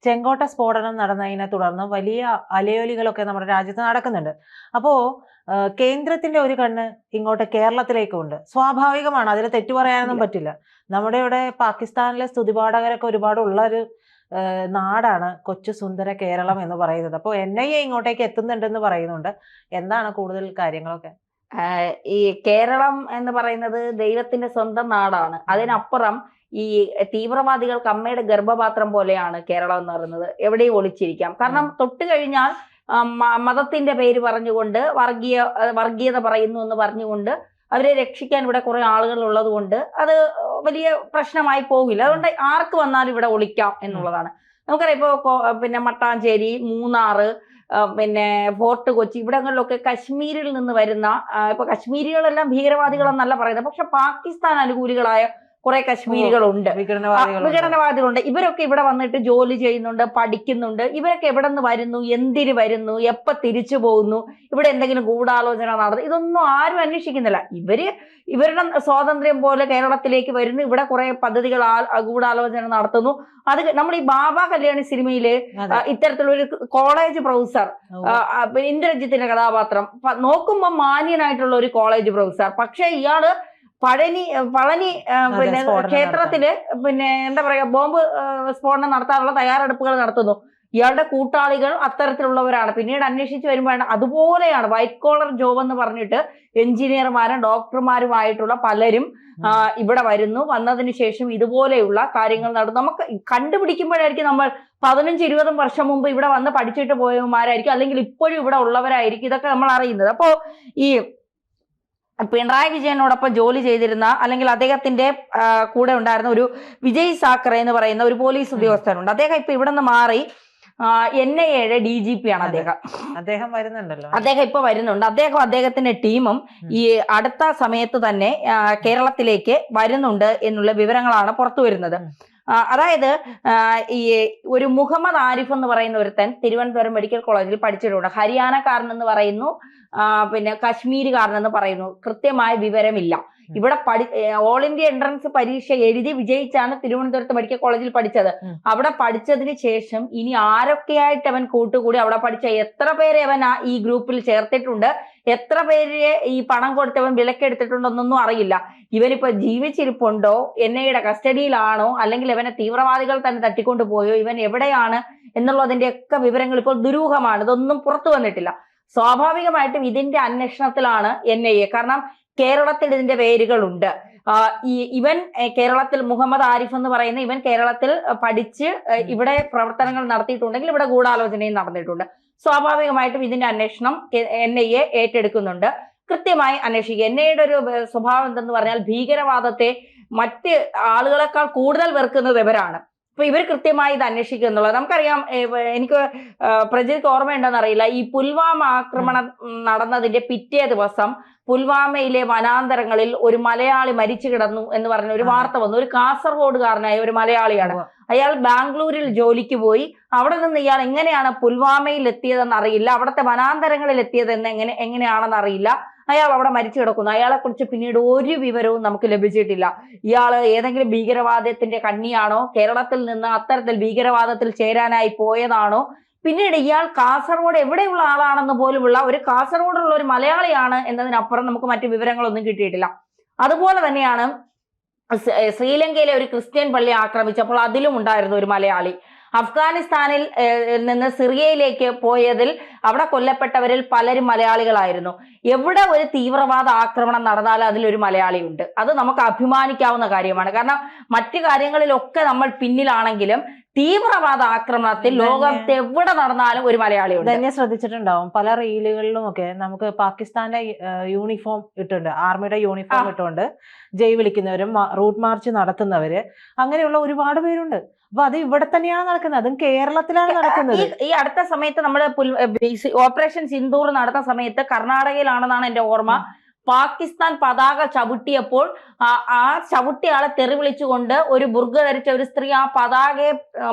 ചെങ്കോട്ട സ്ഫോടനം നടന്നതിനെ തുടർന്ന് വലിയ അലയൊലികളൊക്കെ നമ്മുടെ രാജ്യത്ത് നടക്കുന്നുണ്ട്. അപ്പോ കേന്ദ്രത്തിന്റെ ഒരു കണ്ണ് ഇങ്ങോട്ട് കേരളത്തിലേക്കുണ്ട്. സ്വാഭാവികമാണ്, അതിൽ തെറ്റു പറയാനൊന്നും പറ്റില്ല. നമ്മുടെ ഇവിടെ പാകിസ്ഥാനിലെ സ്തുതിപാഠകരൊക്കെ ഒരുപാട് ഉള്ള ഒരു നാടാണ് കൊച്ചു സുന്ദര കേരളം എന്ന് പറയുന്നത്. അപ്പോൾ NIA ഇങ്ങോട്ടേക്ക് എത്തുന്നുണ്ടെന്ന് പറയുന്നുണ്ട്. എന്താണ് കൂടുതൽ കാര്യങ്ങളൊക്കെ? ഈ കേരളം എന്ന് പറയുന്നത് ദൈവത്തിന്റെ സ്വന്തം നാടാണ്. അതിനപ്പുറം ഈ തീവ്രവാദികൾക്ക് അമ്മയുടെ ഗർഭപാത്രം പോലെയാണ് കേരളം എന്ന് പറയുന്നത്. എവിടെയും ഒളിച്ചിരിക്കാം. കാരണം തൊട്ട് കഴിഞ്ഞാൽ മതത്തിന്റെ പേര് പറഞ്ഞുകൊണ്ട് വർഗീയത പറയുന്നു എന്ന് പറഞ്ഞുകൊണ്ട് അവരെ രക്ഷിക്കാൻ ഇവിടെ കുറെ ആളുകൾ ഉള്ളത് കൊണ്ട് അത് വലിയ പ്രശ്നമായി പോകില്ല. അതുകൊണ്ട് ആർക്ക് വന്നാലും ഇവിടെ ഒളിക്കാം എന്നുള്ളതാണ്. നമുക്കറിയാം ഇപ്പോ പിന്നെ മട്ടാഞ്ചേരി, മൂന്നാറ്, പിന്നെ ഫോർട്ട് കൊച്ചി ഇവിടങ്ങളിലൊക്കെ കശ്മീരിൽ നിന്ന് വരുന്ന ഇപ്പൊ കശ്മീരികളെല്ലാം ഭീകരവാദികളെന്നല്ല പറയുന്നത്, പക്ഷെ പാകിസ്ഥാൻ അനുകൂലികളായ കുറെ കശ്മീരികളുണ്ട്, വിഘടനവാദികളുണ്ട്. ഇവരൊക്കെ ഇവിടെ വന്നിട്ട് ജോലി ചെയ്യുന്നുണ്ട്, പഠിക്കുന്നുണ്ട്. ഇവരൊക്കെ എവിടെ നിന്ന് വരുന്നു, എന്തിന് വരുന്നു, എപ്പോ തിരിച്ചു പോകുന്നു, ഇവിടെ എന്തെങ്കിലും ഗൂഢാലോചന നടന്നു, ഇതൊന്നും ആരും അന്വേഷിക്കുന്നില്ല. ഇവരുടെ സ്വാതന്ത്ര്യം പോലെ കേരളത്തിലേക്ക് വരുന്നു, ഇവിടെ കുറെ പദ്ധതികൾ ഗൂഢാലോചന നടത്തുന്നു. അത് നമ്മൾ ഈ ബാബ കല്യാണി സിനിമയില് ഇത്തരത്തിലൊരു കോളേജ് പ്രൊഫസർ, ഇന്ദ്രജിത്തിന്റെ കഥാപാത്രം നോക്കുമ്പോ മാന്യനായിട്ടുള്ള ഒരു കോളേജ് പ്രൊഫസർ, പക്ഷെ ഇയാള് പളനി പിന്നെ ക്ഷേത്രത്തില് പിന്നെ എന്താ പറയാ ബോംബ് സ്ഫോടനം നടത്താനുള്ള തയ്യാറെടുപ്പുകൾ നടത്തുന്നു. ഇയാളുടെ കൂട്ടാളികൾ അത്തരത്തിലുള്ളവരാണ്. പിന്നീട് അന്വേഷിച്ച് വരുമ്പോഴാണ് അതുപോലെയാണ് വൈറ്റ് കോളർ ജോബ് എന്ന് പറഞ്ഞിട്ട് എഞ്ചിനീയർമാരും ഡോക്ടർമാരുമായിട്ടുള്ള പലരും ഇവിടെ വരുന്നു. വന്നതിന് ശേഷം ഇതുപോലെയുള്ള കാര്യങ്ങൾ നടന്നു. നമുക്ക് കണ്ടുപിടിക്കുമ്പോഴായിരിക്കും നമ്മൾ 15-20 വർഷം മുമ്പ് ഇവിടെ വന്ന് പഠിച്ചിട്ട് പോയവന്മാരായിരിക്കും, അല്ലെങ്കിൽ ഇപ്പോഴും ഇവിടെ ഉള്ളവരായിരിക്കും ഇതൊക്കെ നമ്മൾ അറിയുന്നത്. അപ്പോ ഈ പിണറായി വിജയനോടൊപ്പം ജോലി ചെയ്തിരുന്ന അല്ലെങ്കിൽ അദ്ദേഹത്തിന്റെ കൂടെ ഉണ്ടായിരുന്ന ഒരു വിജയ് സാക്കറെ എന്ന് പറയുന്ന ഒരു പോലീസ് ഉദ്യോഗസ്ഥനുണ്ട്. അദ്ദേഹം ഇപ്പൊ ഇവിടെ നിന്ന് മാറി NIA DGP ആണ് അദ്ദേഹം വരുന്നുണ്ടല്ലോ. അദ്ദേഹം ഇപ്പൊ വരുന്നുണ്ട്. അദ്ദേഹത്തിന്റെ ടീമും ഈ അടുത്ത സമയത്ത് തന്നെ കേരളത്തിലേക്ക് വരുന്നുണ്ട് എന്നുള്ള വിവരങ്ങളാണ് പുറത്തു വരുന്നത്. അതായത് ഈ ഒരു മുഹമ്മദ് ആരിഫ് എന്ന് പറയുന്ന ഒരുത്തൻ തിരുവനന്തപുരം മെഡിക്കൽ കോളേജിൽ പഠിച്ചിട്ടുണ്ട്. ഹരിയാനക്കാരൻ എന്ന് പറയുന്നു, പിന്നെ കശ്മീരുകാരൻ എന്ന് പറയുന്നു. കൃത്യമായ വിവരമില്ല. ഇവിടെ ഓൾ ഇന്ത്യ എൻട്രൻസ് പരീക്ഷ എഴുതി വിജയിച്ചാണ് തിരുവനന്തപുരത്ത് മെഡിക്കൽ കോളേജിൽ പഠിച്ചത്. അവിടെ പഠിച്ചതിന് ശേഷം ഇനി ആരൊക്കെയായിട്ട് അവൻ കൂട്ടുകൂടി അവിടെ പഠിച്ച എത്ര പേരെ അവൻ ഈ ഗ്രൂപ്പിൽ ചേർത്തിട്ടുണ്ട്, എത്ര പേര് ഈ പണം കൊടുത്തവൻ വിലക്കെടുത്തിട്ടുണ്ടെന്നൊന്നും അറിയില്ല. ഇവനിപ്പോ ജീവിച്ചിരിപ്പുണ്ടോ, NIA കസ്റ്റഡിയിലാണോ, അല്ലെങ്കിൽ ഇവനെ തീവ്രവാദികൾ തന്നെ തട്ടിക്കൊണ്ടു പോയോ, ഇവൻ എവിടെയാണ് എന്നുള്ളതിന്റെ ഒക്കെ വിവരങ്ങൾ ഇപ്പോൾ ദുരൂഹമാണ്. ഇതൊന്നും പുറത്തു വന്നിട്ടില്ല. സ്വാഭാവികമായിട്ടും ഇതിന്റെ അന്വേഷണത്തിലാണ് NIA. കാരണം കേരളത്തിൽ ഇതിന്റെ വേരുകളുണ്ട്. ഇവൻ കേരളത്തിൽ മുഹമ്മദ് ആരിഫ് എന്ന് പറയുന്ന ഇവൻ കേരളത്തിൽ പഠിച്ച് ഇവിടെ പ്രവർത്തനങ്ങൾ നടത്തിയിട്ടുണ്ടെങ്കിൽ ഇവിടെ ഗൂഢാലോചനയും നടന്നിട്ടുണ്ട്. സ്വാഭാവികമായിട്ടും ഇതിന്റെ അന്വേഷണം NIA ഏറ്റെടുക്കുന്നുണ്ട്. കൃത്യമായി അന്വേഷിക്കുക. NIAയുടെ ഒരു സ്വഭാവം എന്തെന്ന് പറഞ്ഞാൽ ഭീകരവാദത്തെ മറ്റ് ആളുകളെക്കാൾ കൂടുതൽ വെറുക്കുന്നത് ഇവരാണ്. അപ്പൊ ഇവർ കൃത്യമായി ഇത് അന്വേഷിക്കുക എന്നുള്ളത് നമുക്കറിയാം. എനിക്ക് പ്രജിത്ത് ഓർമ്മയുണ്ടെന്ന് അറിയില്ല, ഈ പുൽവാമ ആക്രമണം നടന്നതിന്റെ പിറ്റേ ദിവസം പുൽവാമയിലെ വനാന്തരങ്ങളിൽ ഒരു മലയാളി മരിച്ചു കിടന്നു എന്ന് പറഞ്ഞ ഒരു വാർത്ത വന്നു. ഒരു കാസർഗോഡുകാരനായ ഒരു മലയാളിയാണ്. അയാൾ ബാംഗ്ലൂരിൽ ജോലിക്ക് പോയി. അവിടെ നിന്ന് ഇയാൾ എങ്ങനെയാണ് പുൽവാമയിൽ എത്തിയതെന്ന് അറിയില്ല, അവിടുത്തെ വനാന്തരങ്ങളിൽ എത്തിയതെന്ന് എങ്ങനെയാണെന്ന് അറിയില്ല. അയാൾ അവിടെ മരിച്ചു കിടക്കുന്നു. അയാളെ കുറിച്ച് പിന്നീട് ഒരു വിവരവും നമുക്ക് ലഭിച്ചിട്ടില്ല. ഇയാൾ ഏതെങ്കിലും ഭീകരവാദത്തിന്റെ കണ്ണിയാണോ, കേരളത്തിൽ നിന്ന് അത്തരത്തിൽ ഭീകരവാദത്തിൽ ചേരാനായി പോയതാണോ, പിന്നീട് ഇയാൾ കാസർഗോഡ് എവിടെയുള്ള ആളാണെന്ന് പോലുമുള്ള ഒരു കാസർഗോഡുള്ള ഒരു മലയാളിയാണ് എന്നതിനപ്പുറം നമുക്ക് മറ്റു വിവരങ്ങളൊന്നും കിട്ടിയിട്ടില്ല. അതുപോലെ തന്നെയാണ് ശ്രീലങ്കയിലെ ഒരു ക്രിസ്ത്യൻ പള്ളി ആക്രമിച്ചപ്പോൾ അതിലും ഉണ്ടായിരുന്നു ഒരു മലയാളി. അഫ്ഗാനിസ്ഥാനിൽ നിന്ന് സിറിയയിലേക്ക് പോയതിൽ അവിടെ കൊല്ലപ്പെട്ടവരിൽ പലരും മലയാളികളായിരുന്നു. എവിടെ ഒരു തീവ്രവാദ ആക്രമണം നടന്നാലും അതിലൊരു മലയാളിയുണ്ട്. അത് നമുക്ക് അഭിമാനിക്കാവുന്ന കാര്യമാണ്. കാരണം മറ്റു കാര്യങ്ങളിലൊക്കെ നമ്മൾ പിന്നിലാണെങ്കിലും തീവ്രവാദ ആക്രമണത്തിൽ ലോകത്ത് എവിടെ നടന്നാലും ഒരു മലയാളിയുണ്ട്. തന്നെ ശ്രദ്ധിച്ചിട്ടുണ്ടാവും പല റീലുകളിലും ഒക്കെ നമുക്ക് പാകിസ്ഥാന്റെ യൂണിഫോം ഇട്ടുണ്ട്, ആർമിയുടെ യൂണിഫോം ഇട്ടുകൊണ്ട് ജയ് വിളിക്കുന്നവരും റൂട്ട് മാർച്ച് നടത്തുന്നവര് അങ്ങനെയുള്ള ഒരുപാട് പേരുണ്ട്. അപ്പൊ അത് ഇവിടെ തന്നെയാണ് നടക്കുന്നത്, അതും കേരളത്തിലാണ് നടക്കുന്നത്. ഈ അടുത്ത സമയത്ത് നമ്മള് ഓപ്പറേഷൻ സിന്ദൂർ നടന്ന സമയത്ത് കർണാടകയിലാണെന്നാണ് എന്റെ ഓർമ്മ. പാകിസ്ഥാൻ പതാക ചവിട്ടിയപ്പോൾ ആ ചവിട്ടിയാളെ തെറി വിളിച്ചുകൊണ്ട് ഒരു ബുർഗ ധരിച്ച ഒരു സ്ത്രീ ആ പതാകയെ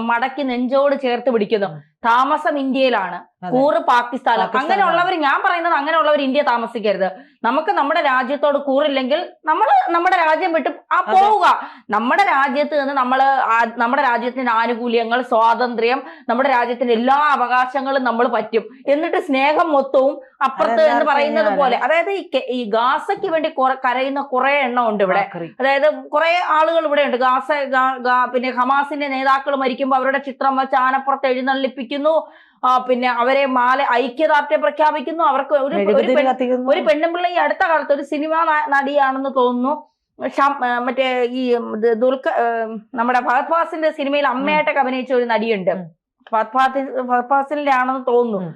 മടക്കി നെഞ്ചോട് ചേർത്ത് പിടിക്കുന്നു. താമസം ഇന്ത്യയിലാണ്, കൂറ് പാകിസ്ഥാനിൽ. അങ്ങനെയുള്ളവർ, ഞാൻ പറയുന്നത് അങ്ങനെയുള്ളവർ ഇന്ത്യ താമസിക്കരുത്. നമുക്ക് നമ്മുടെ രാജ്യത്തോട് കൂറില്ലെങ്കിൽ നമ്മൾ നമ്മുടെ രാജ്യം വിട്ട് പോവുക. നമ്മുടെ രാജ്യത്ത് നിന്ന് നമ്മുടെ രാജ്യത്തിന്റെ ആനുകൂല്യങ്ങൾ, സ്വാതന്ത്ര്യം, നമ്മുടെ രാജ്യത്തിന്റെ എല്ലാ അവകാശങ്ങളും നമ്മൾ പറ്റും. എന്നിട്ട് സ്നേഹം മൊത്തവും അപ്പുറത്ത് എന്ന് പറയുന്നത് പോലെ. അതായത് ഈ ഗാസയ്ക്ക് വേണ്ടി കരയുന്ന കുറെ എണ്ണം ഉണ്ട് ഇവിടെ. അതായത് കുറെ ആളുകൾ ഇവിടെ ഉണ്ട്. പിന്നെ ഹമാസിന്റെ നേതാക്കൾ മരിക്കുമ്പോൾ അവരുടെ ചിത്രം വെച്ച് ആനപ്പുറത്ത് എഴുന്നള്ളിപ്പിക്കുന്നു. പിന്നെ അവരെ ഐക്യദാർഢ്യം പ്രഖ്യാപിക്കുന്നു. അവർക്ക് ഒരു പെണ്ണുപിള്ള ഈ അടുത്ത കാലത്ത് ഒരു സിനിമാ നടിയാണെന്ന് തോന്നുന്നു, മറ്റേ ഈ നമ്മുടെ ഫഹദ് ഫാസിലിന്റെ സിനിമയിൽ അമ്മയായിട്ടൊക്കെ അഭിനയിച്ച ഒരു നടിയുണ്ട്, ഫഹദ് ഫാസിലിന്റെ ആണെന്ന് തോന്നുന്നു.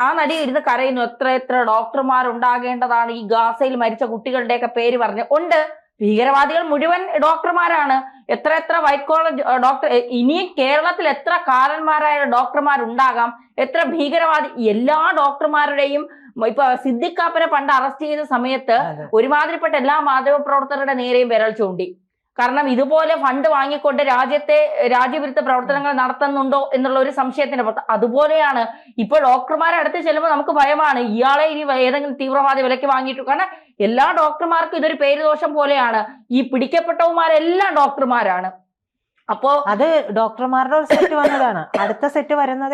ആ നടി ഇരുന്ന് കരയുന്നു. എത്ര ഡോക്ടർമാരുണ്ടാകേണ്ടതാണ് ഈ ഗാസയിൽ മരിച്ച കുട്ടികളുടെയൊക്കെ പേര് പറഞ്ഞ്. ഉണ്ട്, ഭീകരവാദികൾ മുഴുവൻ ഡോക്ടർമാരാണ്. എത്ര വൈറ്റ് കോളർ ഡോക്ടർ, ഇനിയും കേരളത്തിൽ എത്ര കാരന്മാരായ ഡോക്ടർമാരുണ്ടാകാം, എത്ര ഭീകരവാദി. എല്ലാ ഡോക്ടർമാരുടെയും ഇപ്പൊ സിദ്ദിഖ് കാപ്പനെ പണ്ട് അറസ്റ്റ് ചെയ്ത സമയത്ത് ഒരുമാതിരിപ്പെട്ട എല്ലാ മാധ്യമപ്രവർത്തകരുടെ നേരെയും വിരൽ ചൂണ്ടി. കാരണം ഇതുപോലെ ഫണ്ട് വാങ്ങിക്കൊണ്ട് രാജ്യവിരുദ്ധ പ്രവർത്തനങ്ങൾ നടത്തുന്നുണ്ടോ എന്നുള്ള ഒരു സംശയത്തിന്റെ പുറത്ത്. അതുപോലെയാണ് ഇപ്പൊ ഡോക്ടർമാരെ അടുത്ത് ചെല്ലുമ്പോൾ നമുക്ക് ഭയമാണ്, ഇയാളെ ഇനി ഏതെങ്കിലും തീവ്രവാദി വിലക്ക് വാങ്ങിയിട്ടു. കാരണം എല്ലാ ഡോക്ടർമാർക്കും ഇതൊരു പേരുദോഷം പോലെയാണ്. ഈ പിടിക്കപ്പെട്ടവന്മാരെല്ലാം ഡോക്ടർമാരാണ്. അപ്പോ അത് ഡോക്ടർമാരുടെ ഒരു സെറ്റ് വന്നതാണ്. അടുത്ത സെറ്റ് വരുന്നത്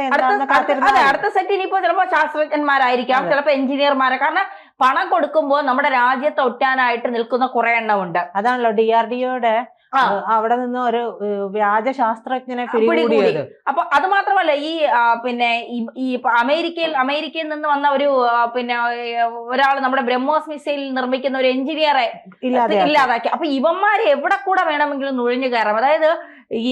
അടുത്ത സെറ്റ് ഇനിയിപ്പോ ചിലപ്പോ ശാസ്ത്രജ്ഞന്മാരായിരിക്കാം, ചിലപ്പോ എഞ്ചിനീയർമാരെ. കാരണം പണം കൊടുക്കുമ്പോൾ നമ്മുടെ രാജ്യത്ത് ഒറ്റാനായിട്ട് നിൽക്കുന്ന കുറെ എണ്ണമുണ്ട്. അതാണല്ലോ DRDOയുടെ അവിടെ നിന്ന് ഒരു വ്യാജ ശാസ്ത്രജ്ഞനെ പിടികൂടിയത്. അപ്പൊ അത് മാത്രമല്ല, പിന്നെ ഈ അമേരിക്കയിൽ നിന്ന് വന്ന ഒരു പിന്നെ ഒരാൾ നമ്മുടെ ബ്രഹ്മോസ് മിസൈൽ നിർമ്മിക്കുന്ന ഒരു എഞ്ചിനീയറെ ഇല്ലാതാക്കി. അപ്പൊ ഇവന്മാരെ എവിടെ കൂടെ വേണമെങ്കിലും നുഴഞ്ഞു കയറാം. അതായത് ഈ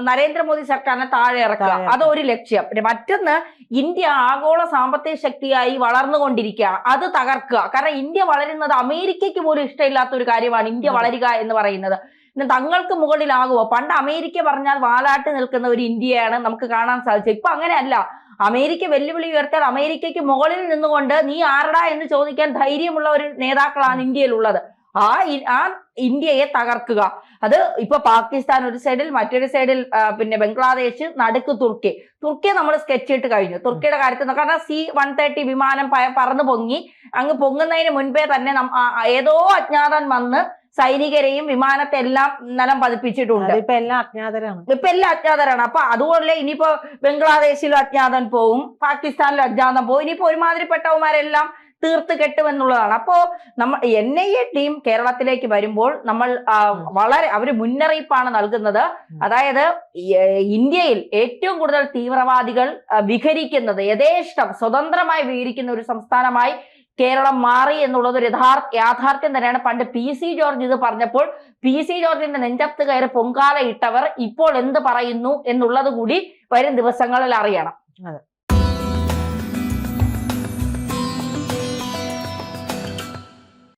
നരേന്ദ്രമോദി സർക്കാരിനെ താഴെ ഇറക്കുക, അതൊരു ലക്ഷ്യം. മറ്റൊന്ന്, ഇന്ത്യ ആഗോള സാമ്പത്തിക ശക്തിയായി വളർന്നുകൊണ്ടിരിക്കുക, അത് തകർക്കുക. കാരണം ഇന്ത്യ വളരുന്നത് അമേരിക്കയ്ക്ക് പോലും ഇഷ്ടമില്ലാത്ത ഒരു കാര്യമാണ്, ഇന്ത്യ വളരുക എന്ന് പറയുന്നത്. തങ്ങൾക്ക് മുകളിലാകുമോ? പണ്ട് അമേരിക്ക പറഞ്ഞാൽ വാലാട്ടി നിൽക്കുന്ന ഒരു ഇന്ത്യയാണ് നമുക്ക് കാണാൻ സാധിച്ചത്. ഇപ്പൊ അങ്ങനെയല്ല. അമേരിക്ക വെല്ലുവിളി ഉയർത്തിയാൽ അമേരിക്കയ്ക്ക് മുകളിൽ നിന്നുകൊണ്ട് നീ ആരടാ എന്ന് ചോദിക്കാൻ ധൈര്യമുള്ള ഒരു നേതാക്കളാണ് ഇന്ത്യയിലുള്ളത്. ആ ഇന്ത്യയെ തകർക്കുക. അത് ഇപ്പൊ പാകിസ്ഥാൻ ഒരു സൈഡിൽ, മറ്റൊരു സൈഡിൽ പിന്നെ ബംഗ്ലാദേശ്, നടുക്ക് തുർക്കിയെ നമ്മൾ സ്കെച്ച് ഇട്ട് കഴിഞ്ഞു. തുർക്കിയുടെ കാര്യത്തിൽ കാരണം C-130 വിമാനം പറന്നു പൊങ്ങി. അങ്ങ് പൊങ്ങുന്നതിന് മുൻപേ തന്നെ ഏതോ അജ്ഞാതൻ വന്ന് സൈനികരെയും വിമാനത്തെ എല്ലാം നിലം പതിപ്പിച്ചിട്ടുണ്ട്. ഇപ്പൊ എല്ലാം അജ്ഞാതരാണ്. അപ്പൊ അതുപോലെ ഇനിയിപ്പോ ബംഗ്ലാദേശിലും അജ്ഞാതൻ പോവും, പാകിസ്ഥാനിലും അജ്ഞാതൻ പോവും. ഇനിയിപ്പോ ഒരുമാതിരിപ്പെട്ടവന്മാരെല്ലാം തീർത്ത് കെട്ടുമെന്നുള്ളതാണ്. അപ്പോ NIA ടീം കേരളത്തിലേക്ക് വരുമ്പോൾ അവര് മുന്നറിയിപ്പാണ് നൽകുന്നത്. അതായത് ഇന്ത്യയിൽ ഏറ്റവും കൂടുതൽ തീവ്രവാദികൾ വിഹരിക്കുന്നത്, യഥേഷ്ടം സ്വതന്ത്രമായി വിഹരിക്കുന്ന ഒരു സംസ്ഥാനമായി കേരളം മാറി എന്നുള്ളത് ഒരു യാഥാർത്ഥ്യം തന്നെയാണ്. പണ്ട് PC ജോർജ് ഇത് പറഞ്ഞപ്പോൾ PC ജോർജിന്റെ നെഞ്ചത്ത് കയറി പൊങ്കാല ഇട്ടവർ ഇപ്പോൾ എന്ത് പറയുന്നു എന്നുള്ളത് കൂടി വരും ദിവസങ്ങളിൽ അറിയണം.